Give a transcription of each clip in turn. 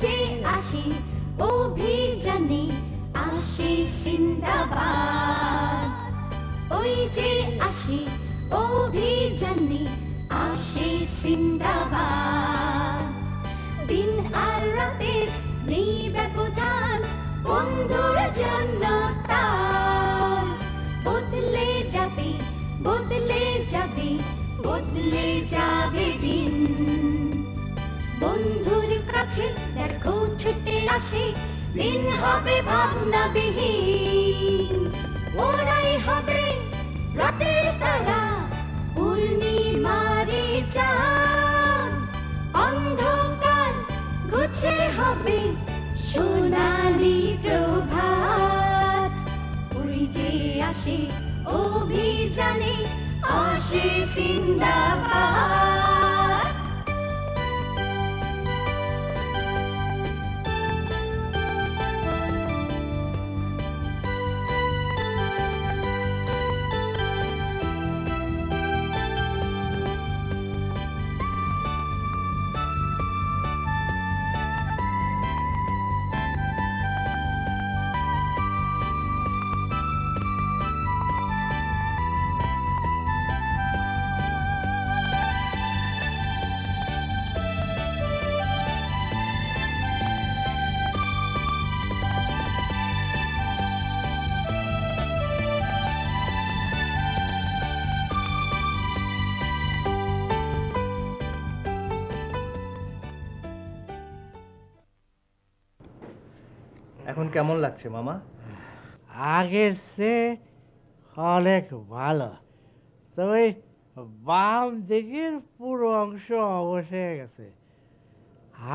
যে আসি অভিযানে আসি জিন্দাবাদ, ওই যে আসি অভিযানে আসি জিন্দাবাদ। দিন আর রাতের নেই ব্যবধান বন্ধুর জন্য তার, বদলে যাবে বদলে যাবে বদলে যাবে দিন। বন্ধুর কাছে দেখো ছুটে আসে দিন হবে ভাবনাবিহীন, ওরাই হবে রাতের তারা পূর্ণিমারে চাঁদ, অন্ধকার ঘুচে হবে সোনালি প্রভাত। ওই যে আসে অভিযানে আসে জিন্দাবাদ। এখন কেমন লাগছে মামা? আগের চেয়ে অনেক ভালো, তবে বাম দিকের পুরো অংশ অবশ হয়ে গেছে,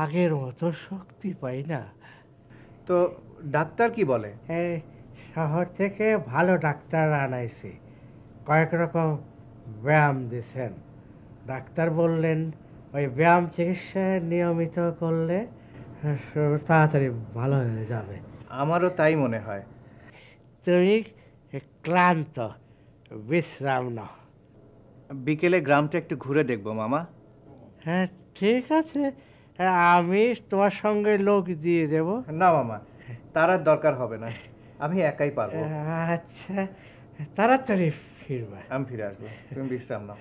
আগের মতো শক্তি পাই না। তো ডাক্তার কি বলে? এই শহর থেকে ভালো ডাক্তার আনাইছি, কয়েক রকম ব্যায়াম দিছেন। ডাক্তার বললেন ওই ব্যায়াম চিকিৎসা নিয়মিত করলে তাড়াতাড়ি ভালো হয়ে যাবে। আমারও তাই মনে হয়। তুমি ক্লান্ত, বিশ্রাম নাও। বিকেলে গ্রামটা একটু ঘুরে দেখবো মামা। হ্যাঁ ঠিক আছে, আমি তোমার সঙ্গে লোক দিয়ে দেব। না মামা, তার আর দরকার হবে না, আমি একাই পারবো। আচ্ছা, তাড়াতাড়ি ফিরবা। আমি ফিরে আসবো, তুমি বিশ্রাম নাও।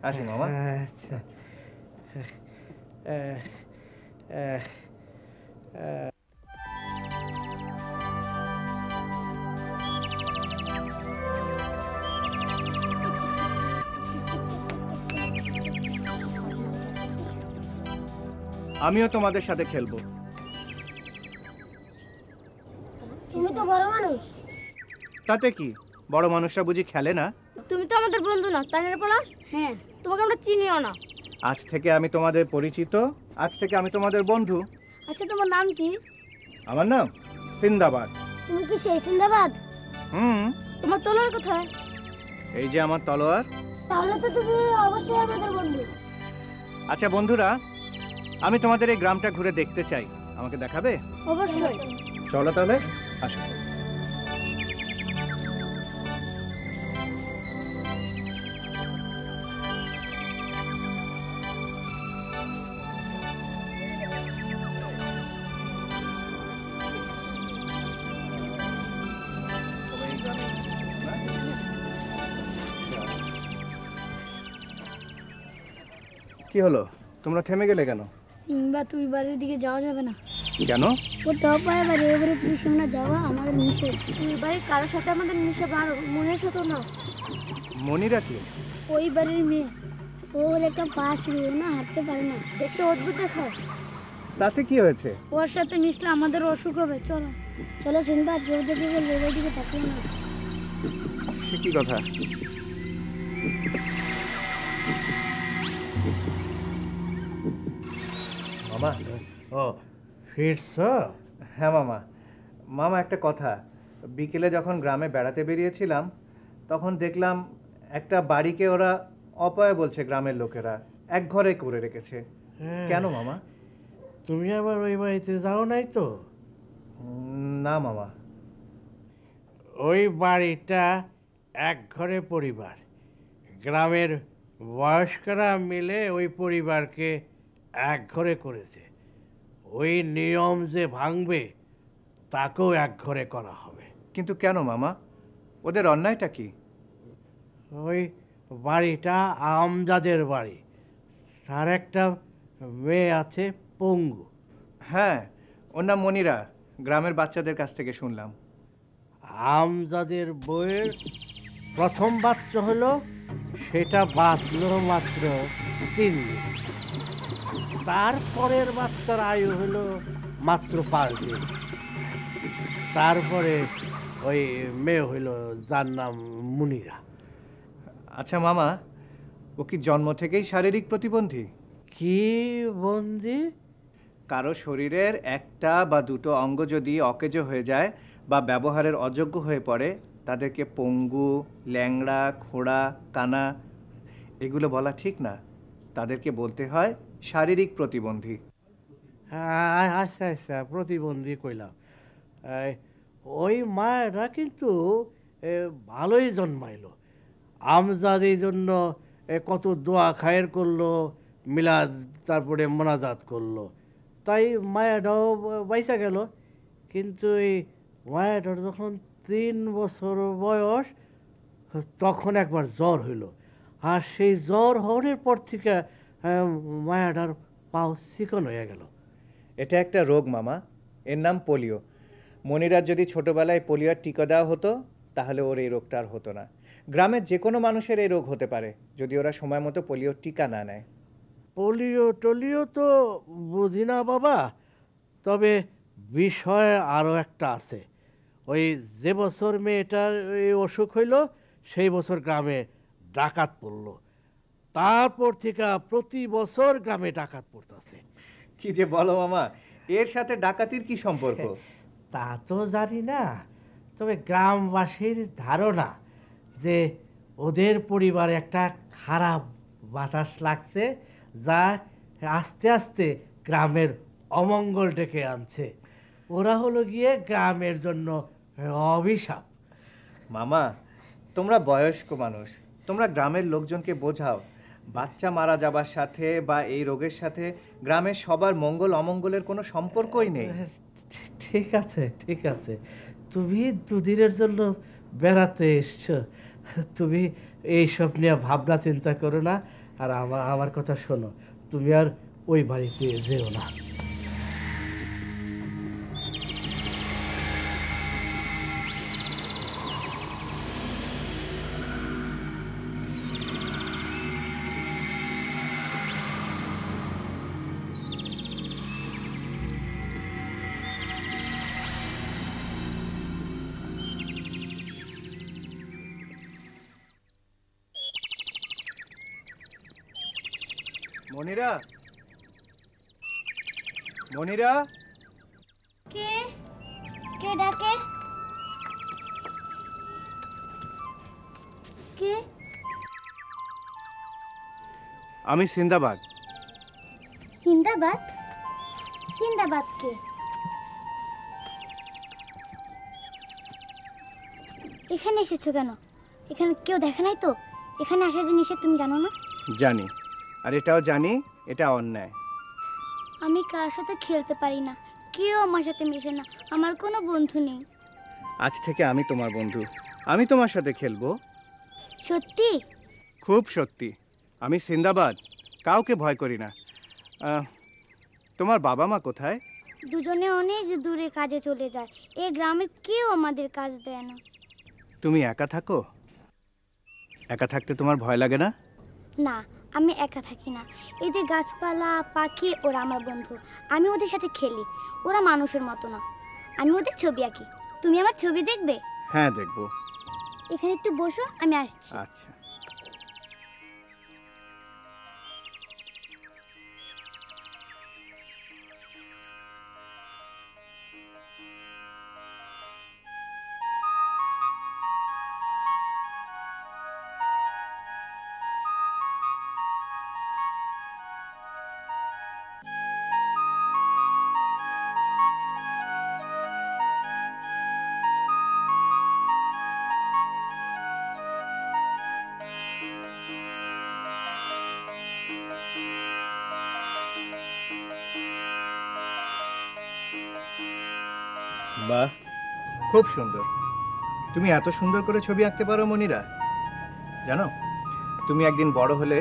আসি মামা। আচ্ছা। আমিও তোমাদের সাথে খেলবো। তুমি তো বড় মানুষ। তাতে কি, বড় মানুষরা বুঝি খেলে না? তুমি তো আমাদের বন্ধু না, তাই না পলাশ? হ্যাঁ, তোমাকে আমরা চিনিও না। আজ থেকে আমি তোমাদের পরিচিত, আজ থেকে আমি তোমাদের বন্ধু। আচ্ছা, তোমার নাম কি? আমার নাম সিন্দাবাদ। তুমি কি সেই সিন্দাবাদ? তোমার তলোয়ার কোথায়? এই যে আমার তলোয়ার। তাহলে তো তুমি অবশ্যই আমাদের বন্ধু। আচ্ছা বন্ধুরা, আমি তোমাদের এই গ্রামটা ঘুরে দেখতে চাই, আমাকে দেখাবে? অবশ্যই। চলো তাহলে, আসো। কি হলো, তোমরা থেমে গেলে কেন? সিম্বা, তুই বাড়ির দিকে যাওয়া যাবে না। কেন? ও টপ পায়ে বাড়ি, এবারে তুই সামনে যাওয়া আমাদের নিষেধ। তুই বাড়ির কারোর সাথে আমাদের নিষেধ, আর মনের সাথে না। মনিরা কি? ওই বাড়ির মেয়ে, ওর একটা পা ছিল না, হাঁটতে পারে না, দেখতে অদ্ভুত দেখায়। তাতে কি হয়েছে? ওর সাথে মিশলে আমাদের অসুখ হবে। চলো চলো সিম্বা, জোর দেখে লেগে দিকে তাকিয়ে না। সে কি কথা? মামা। ও ফিরছ? হ্যাঁ মামা। মামা একটা কথা, বিকেলে যখন গ্রামে বেড়াতে বেরিয়েছিলাম তখন দেখলাম একটা বাড়িকে ওরা অপয়া বলছে, গ্রামের লোকেরা এক ঘরে করে রেখেছে। কেন মামা? তুমি আবার ওই বাড়িতে যাও নাই তো? না মামা। ওই বাড়িটা এক ঘরে পরিবার, গ্রামের বয়স্করা মিলে ওই পরিবারকে এক ঘরে করেছে। ওই নিয়ম যে ভাঙবে তাকেও একঘরে করা হবে। কিন্তু কেন মামা, ওদের অন্যায়টা কি? ওই বাড়িটা আমজাদের বাড়ি, তার একটা মেয়ে আছে পঙ্গু। হ্যাঁ, ওর নাম মনিরা, গ্রামের বাচ্চাদের কাছ থেকে শুনলাম। আমজাদের বইয়ের প্রথম বাচ্চা হলো, সেটা বাঁচলো মাত্র 3 দিন। তারপরের বাচ্চার আয়ু হলো মাত্র 5 দিন। তারপরে ওই মেয়ে হইল, যার নাম মুনিরা। আচ্ছা মামা, ও কি জন্ম থেকেই শারীরিক প্রতিবন্ধী? কি বন্দি? কারো শরীরের একটা বা দুটো অঙ্গ যদি অকেজো হয়ে যায় বা ব্যবহারের অযোগ্য হয়ে পড়ে, তাদেরকে পঙ্গু, ল্যাংড়া, খোড়া, কানা এগুলো বলা ঠিক না। তাদেরকে বলতে হয় শারীরিক প্রতিবন্ধী। আচ্ছা আচ্ছা, প্রতিবন্ধী কইলাম। এই, ওই মায়েরা কিন্তু ভালোই জন্মাইলো। আমজাদ এই জন্য কত দোয়া খায়ের করলো, মিলাদ, তারপরে মোনাজাত করলো, তাই মায়াটাও বাইসা গেল। কিন্তু এই মায়াটার যখন 3 বছর বয়স, তখন একবার জ্বর হইল। আর সেই জ্বর হওয়ার পর থেকে মায়াটার পাও চিকন হয়ে গেল। এটা একটা রোগ মামা, এর নাম পোলিও। মনিরার যদি ছোটবেলায় পোলিওর টিকা দেওয়া হতো, তাহলে ওর এই রোগটা আর হতো না। গ্রামের যে কোনো মানুষের এই রোগ হতে পারে যদি ওরা সময় মতো পোলিওর টিকা না নেয়। পোলিও টোলিও তো বুঝি না বাবা, তবে বিষয় আরও একটা আছে। ওই যে বছর মেয়েটার এই অসুখ হইল, সেই বছর গ্রামে ডাকাত পড়ল। তারপর থেকে প্রতি বছর গ্রামে ডাকাত পড়তেছে। কি যে বলো মামা, এর সাথে ডাকাতির কি সম্পর্ক? তা তো জানি না, তবে গ্রামবাসীর ধারণা যে ওদের পরিবারে একটা খারাপ বাতাস লাগছে, যা আস্তে আস্তে গ্রামের অমঙ্গল ডেকে আনছে। ওরা হলো গিয়ে গ্রামের জন্য অভিশাপ। মামা, তোমরা বয়স্ক মানুষ, তোমরা গ্রামের লোকজনকে বোঝাও। বাচ্চা মারা যাবার সাথে বা এই রোগের সাথে গ্রামের সবার মঙ্গল অমঙ্গলের কোনো সম্পর্কই নেই। ঠিক আছে ঠিক আছে, তুমি দুদিনের জন্য বেড়াতে এসছো, তুমি এইসব নিয়ে ভাবনা চিন্তা করো না। আর আমার কথা শোনো, তুমি আর ওই বাড়িতে যেও না। মনিরা, মনিরা, কে কে ডাকে? কে? আমি সিন্দাবাদ। সিন্দাবাদ? সিন্দাবাদ কে? এখানে এসেছো কেন? এখানে কেউ দেখে নাই তো? এখানে আসা যে নিষেধ, তুমি জানো না? জানি, আর এটাও জানি এটা অন্যায়। আমি কার সাথে খেলতে পারি না, কেউ আমার সাথে মেশে না, আমার কোনো বন্ধু নেই। আজ থেকে আমি তোমার বন্ধু, আমি তোমার সাথে খেলবো। সত্যি? খুব সত্যি। আমি সিন্দাবাদ, কাউকে ভয় করি না। তোমার বাবা মা কোথায়? দুজনে অনেক দূরে কাজে চলে যায়, এই গ্রামের কেউ আমাদের কাজ দেয় না। তুমি একা থাকো? একা থাকতে তোমার ভয় লাগে না? না, আমি একা থাকি না। এই যে গাছপালা, পাখি, ওরা আমার বন্ধু। আমি ওদের সাথে খেলি, ওরা মানুষের মতো না। আমি ওদের ছবি আঁকি, তুমি আমার ছবি দেখবে? হ্যাঁ, দেখবো। এখানে একটু বসো, আমি আসছি। আচ্ছা। বাহ, খুব সুন্দর। তুমি এত সুন্দর করে ছবি আঁকতে পারো মনিরা। জানো, তুমি একদিন বড় হলে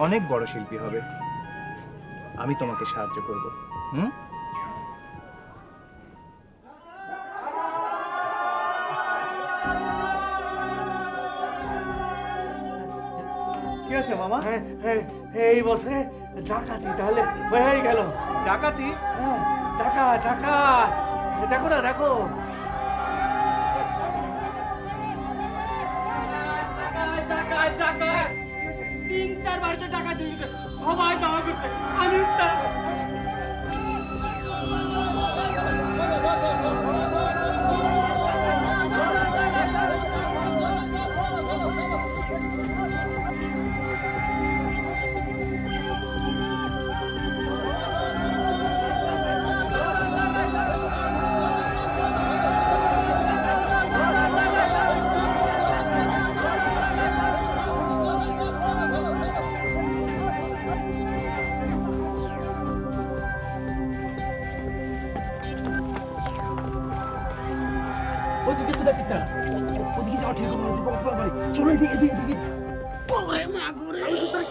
অনেক বড় শিল্পী হবে। আমি তোমাকে সাহায্য করব। হুম? কি আছে মামা? এই বছরে ডাকাতি তাহলে হয়ে গেল। ডাকাতি? হ্যাঁ, টাকা টাকা দেখো না, দেখো। তিন-চার বাড়িতে টাকা দিয়ে সবাই দাওয়া করছে, আমি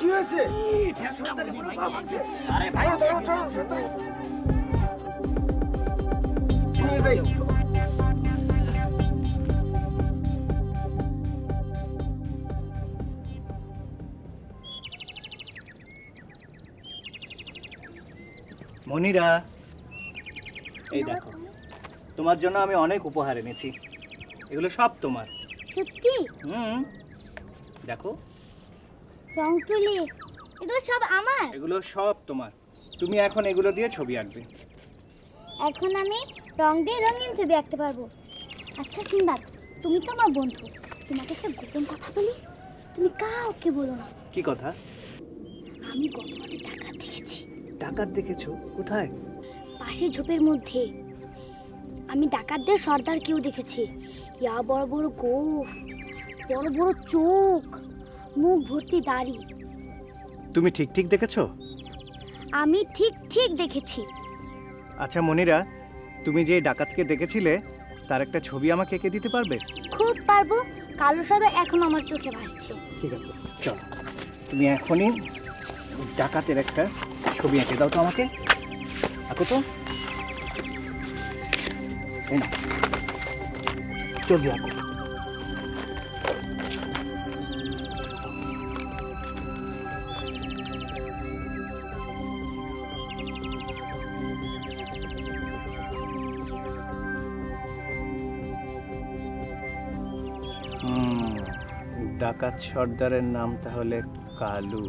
কি হয়েছে? মনিরা, এই দেখো, তোমার জন্য আমি অনেক উপহার এনেছি। এগুলো সব তোমার। সত্যি? দেখো, রং তুলি, এগুলো সব আমার। এগুলো সব তোমার। তুমি এখন এগুলো দিয়ে ছবি আঁকবে। এখন আমি রং দিয়ে রঙিন ছবি আঁকতে পারবো। আচ্ছা সিন্দাত, তুমি তো আমার বন্ধু, তোমাকে একটা গোপন কথা বলি, তুমি কাউকে বলো না। কি কথা? আমি গত রাতে ডাকাত দেখেছি। ডাকাত দেখেছো? কোথায়? পাশের ঝোপের মধ্যে। আমি ডাকাতদের সর্দার কেউ দেখেছি। ইয়া বড় বড় গোঁফ, বড় বড় চোখ, মুখ ভর্তি দাড়ি। তুমি ঠিক ঠিক দেখেছো? আমি ঠিক ঠিক দেখেছি। আচ্ছা মনিরা, তুমি যে ডাকাতকে দেখেছিলে তার একটা ছবি আমাকে এঁকে দিতে পারবে? খুব পারবো, কালো সাদা এখন আমার চোখে ভাসছে। ঠিক আছে, চলো তুমি এখনই ডাকাতের একটা ছবি এঁকে দাও তো আমাকে। আঁকো তো, এই নাও, ছবি আঁকো। ডাকাত সর্দারের নাম তাহলে কালু।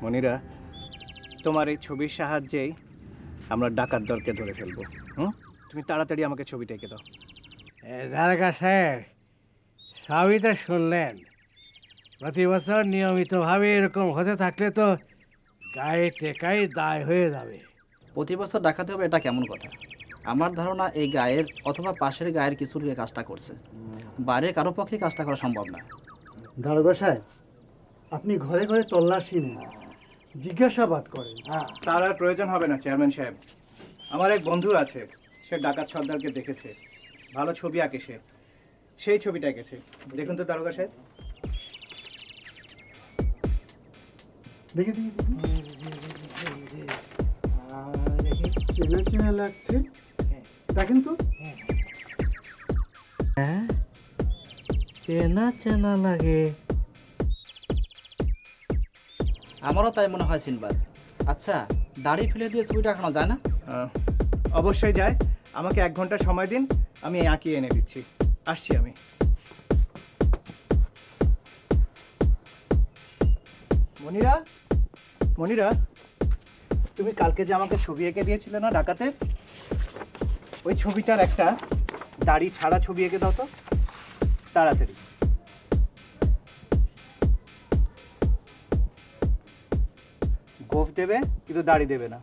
মনিরা, তোমার এই ছবির সাহায্যেই আমরা ডাকাত দলকে ধরে ফেলবো। তুমি তাড়াতাড়ি আমাকে ছবিটা এঁকে দাও। দারোগা সাহেব, সবই তো শুনলেন। প্রতি বছর নিয়মিতভাবে এরকম হতে থাকলে তো গায়ে টেকাই দায় হয়ে যাবে। প্রতি বছর ডাকাতে হবে, এটা কেমন কথা? আমার ধারণা এই গায়ের অথবা পাশের গায়ের কিছু লোক কাজটা করছে। বাইরে কারো পক্ষে কাজটা করা সম্ভব না। দারোগা সাহেব, আপনি ঘরে ঘরে তল্লাশি নেন, জিজ্ঞাসাবাদ করেন। তার আর প্রয়োজন হবে না চেয়ারম্যান সাহেব। আমার এক বন্ধু আছে, সে ডাকাত সর্দারকে দেখেছে, ভালো ছবি আঁকে সে, সেই ছবিটা এঁকেছে। দেখুন তো দারোগা সাহেব। দেখি দেখি চেনা চেনা লাগছে, দেখেন তো। হ্যাঁ, চেনা চেনা লাগে। আমারও তাই মনে হয় সিনবাদ। আচ্ছা, দাড়ি ফেলে দিয়ে ছবিটা আঁকানো যায় না? অবশ্যই যায়। আমাকে 1 ঘন্টা সময় দিন, আমি আঁকিয়ে এনে দিচ্ছি। আসছি আমি। মনিরা, মনিরা, তুমি কালকে যে আমাকে ছবি এঁকে দিয়েছিলে না ডাকাতে, ওই ছবিটার একটা দাড়ি ছাড়া ছবি এঁকে দাও তো তাড়াতাড়ি। গোঁফ দেবে কিন্তু দাড়ি দেবে না।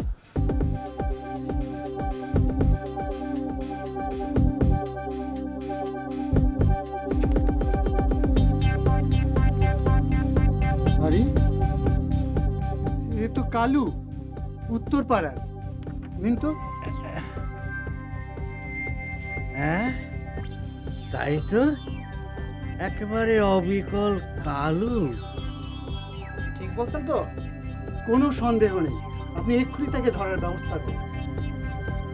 আরে এ তো কালু, উত্তর পাড়ার। নিন তো। হ্যাঁ তাই তো, একেবারে অবিকল কালু। ঠিক বলছেন তো? কোনো সন্দেহ নেই, আপনি এক্ষুনি তাকে ধরার ব্যবস্থা করুন।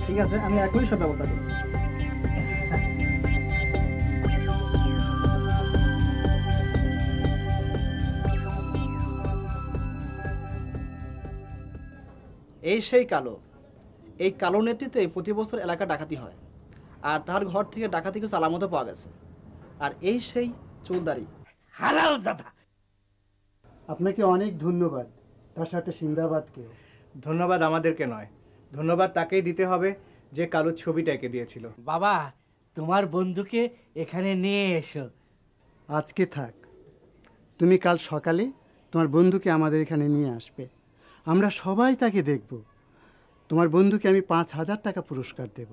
ঠিক আছে, আমি এখনই সব ব্যবস্থা করছি। এই সেই কালো, এই কালো নেতৃত্বে প্রতি বছর এলাকা ডাকাতি হয়, আর তার ঘর থেকে ডাকাতি কিছু আলামতও পাওয়া গেছে। আর এই সেই চুলদারি। হারাল জাদা। আপনাকে অনেক ধন্যবাদ, তার সাথে সিন্দাবাদকে। ধন্যবাদ আমাদেরকে নয়, ধন্যবাদ তাকেই দিতে হবে যে কালুর ছবিটা এঁকে দিয়েছিল। বাবা, তোমার বন্ধুকে এখানে নিয়ে এসো। আজকে থাক, তুমি কাল সকালে তোমার বন্ধুকে আমাদের এখানে নিয়ে আসবে, আমরা সবাই তাকে দেখব। তোমার বন্ধুকে আমি 5,000 টাকা পুরস্কার দেব।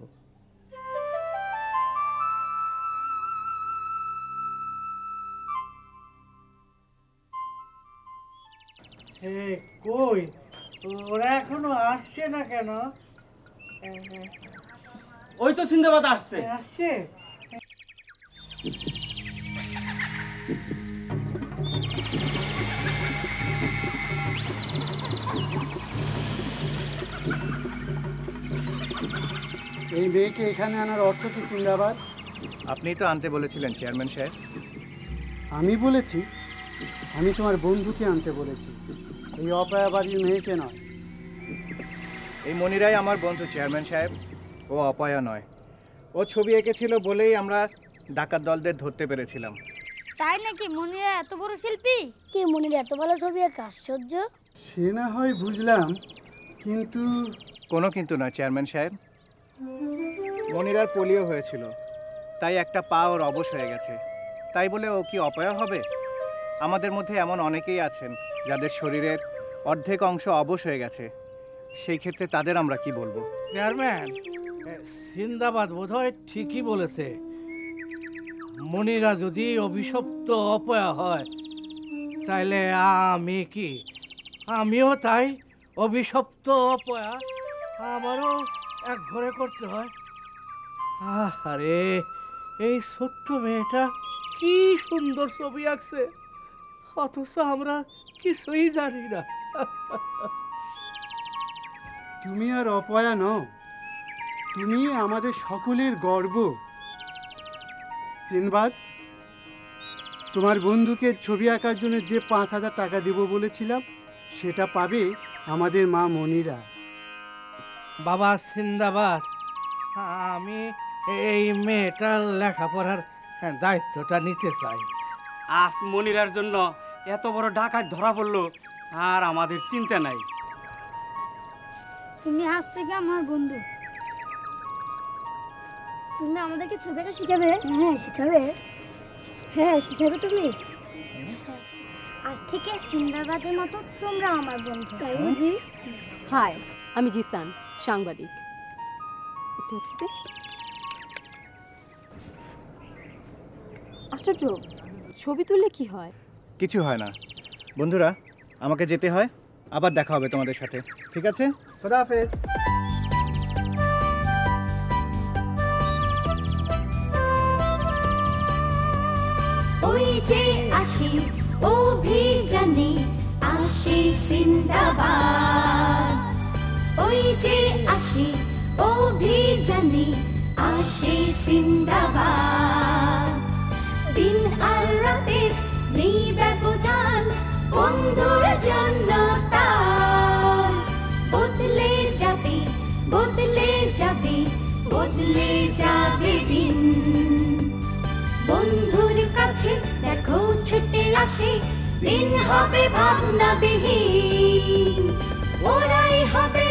কই ওরা এখনো আসছে না কেন? ওই তো সিন্দাবাদ আসছে। আসছে। এই মেয়েকে এখানে আনার অর্থ কি সিন্দাবাদ? আপনিই তো আনতে বলেছিলেন চেয়ারম্যান সাহেব। আমি বলেছি? আমি তোমার বন্ধুকে আনতে বলেছি, এই অপয়া বাড়ির মেয়েকে নয়। এই মনিরাই আমার বন্ধু চেয়ারম্যান সাহেব, ও অপয়া নয়। ও ছবি এঁকেছিল বলেই আমরা ডাকাত দলদের ধরতে পেরেছিলাম। তাই নাকি? মনিরা এত বড় শিল্পী? কে মনিরা এত ভালো ছবি আঁকে? আশ্চর্য। সে না হয় বুঝলাম, কিন্তু কোনো কিন্তু নয় চেয়ারম্যান সাহেব। মনিরার পোলিও হয়েছিল, তাই একটা পা ওর অবশ হয়ে গেছে। তাই বলে ও কি অপয়া হবে? আমাদের মধ্যে এমন অনেকেই আছেন যাদের শরীরের অর্ধেক অংশ অবশ হয়ে গেছে, সেই ক্ষেত্রে তাদের আমরা কি বলবো? চেয়ারম্যান, সিন্দাবাদ বোধহয় ঠিকই বলেছে। মনিরা যদি অভিশপ্ত অপয়া হয়, তাইলে আমি কি? আমিও তাই অভিশপ্ত অপয়া, আমারও এক ঘরে করতে হয়। আরে এই ছোট্ট মেয়েটা কি সুন্দর ছবি আঁকছে, অথচ আমরা কিছুই জানি না। তুমি আর অপয়া নও, তুমি আমাদের সকলের গর্ব। সিনবাদ, তোমার বন্ধুকে ছবি আঁকার জন্য যে 5,000 টাকা দেব বলেছিলাম, সেটা পাবে আমাদের মা মনিরা। বাবা সিন্দাবাদ, আমি এই মেয়েটার লেখাপড়ার দায়িত্বটা নিতে চাই। আজ মনিরার জন্য এত বড় ডাকাত ধরা পড়লো, আর আমাদের চিন্তা নাই। তুমি আজ থেকে আমার বন্ধু। তুমি আমাদেরকে ছবি আঁকা শিখাবে? হ্যাঁ শিখাবে। হ্যাঁ শিখাবে তুমি। আজ থেকে সিন্দাবাদের মতো তোমরা আমার বন্ধু, তাই বুঝি? হাই, আমি জিসান, সাংবাদিক। একটু আসবে। আশ্চর্য, ছবি তুললে কি হয়? কিছু হয় না। বন্ধুরা, আমাকে যেতে হয়, আবার দেখা হবে তোমাদের সাথে, ঠিক আছে? খোদা হাফেজ। ওই যে আসি অভিযানে আসি সিন্দাবাদ, ওই যে আসি অভিযানে আসি সিন্দাবাদ। দিন আর রাতের নেই ব্যবধান, বন্ধুর জন্য তার বদলে যাবে, বদলে যাবে, বদলে যাবে দিন। বন্ধুর কাছে দেখো ছুটে আসে, দিন হবে ভাবনাবিহীন। ওরাই হবে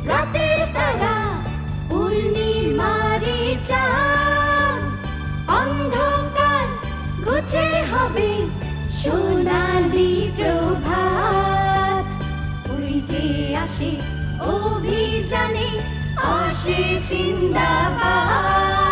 রাতের তারা, পূর্ণিমারি চাঁদ। অন্ধকার ঘুচে হবে সোনালি প্রভাত। ওই যে আসে অভিযানে আসে সিন্দাবাদ।